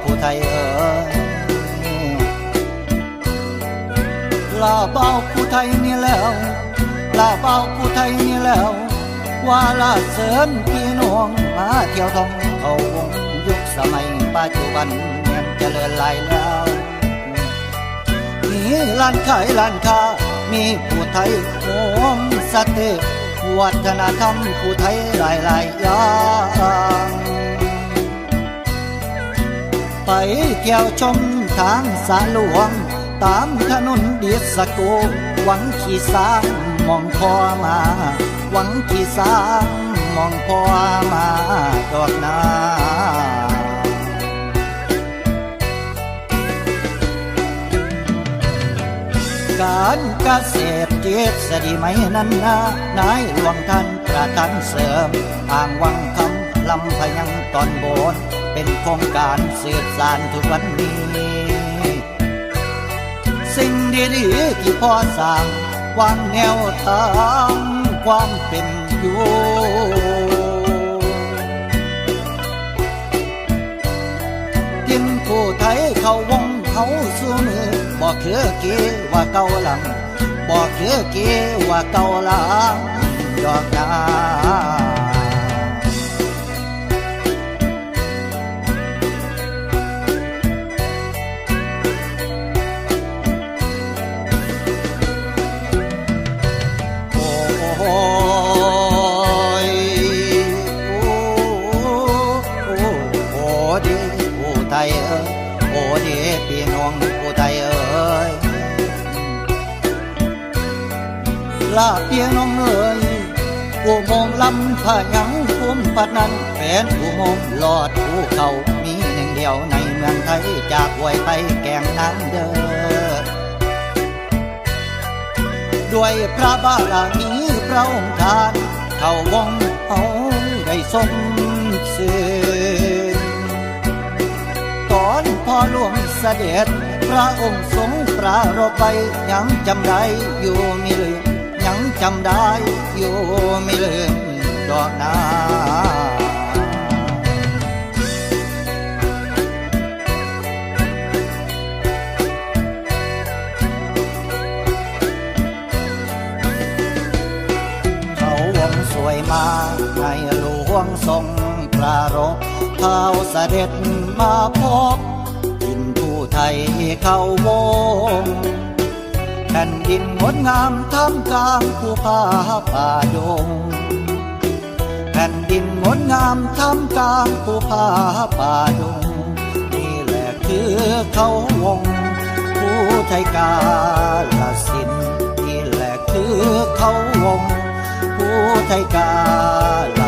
ผู้ไทยลาเบาผู้ไทยนี่แล้วลาเบาผู้ไทยนี่แล้วว่าลาเสริญพี่น้องมาเที่ยวท่องเขาวงยุคสมัยปัจจุบันยังเจริญหลายแล้วมีร้านขายร้านค้ามีผู้ไทยโฮมสเตย์วัฒนธรรมผู้ไทยหลายๆอย่างไปเที่ยวชมทางสาหลวงตามถนนดิสโก้หวังขี่สางมองพอมาหวังขี่สางมองพอมาดอกนาการเกษตรเจษฎีไหมนั้นนานายหลวงท่านประทานเสริมอ่างวังคำลำพยังตอนโบนเป็นโครงการสืบสานทุกวันนี้สิ่งดีๆที่พ่อสร้างวางแนวทางความเป็นอยู่กินผู้ไทยเข้าวงเขาสู้มือบ่คือเกว่าเก่าหลังบ่คือเกว่าเก่าหลังดอกนาโอ้ดีพี่น้องผู้ไทยเอ้ยลาพี่น้องเอ้ยอุโมงค์ลำพะยังคุ้มปัดนั้นเป็นอุโมงค์ลอดภูเขามีหนึ่งเดียวในเมืองไทยจากห้วยไปแก่งนางเด้อด้วยพระบารมีพระองค์ท่านเข้าวงเอาได้สมซื่อก่อนพ่อหลวงเสด็จพระองค์ทรงปรารภไว้ยังจำได้อยู่มิลืมยังจำได้อยู่มิลืมดอกนาเขาวงสวยมาในหลวงทรงปรารภเท้าเสด็จมาพบดินผู้ไทยเข้าวงแผ่นดินงดงามท่ามกลางภูผาป่าดงแผ่นดินงดงามท่ามกลางภูผาป่าดงนี่แหละคือเขาวงผู้ไทยกาลสินนี่แหละคือเขาวงผู้ไทยกาล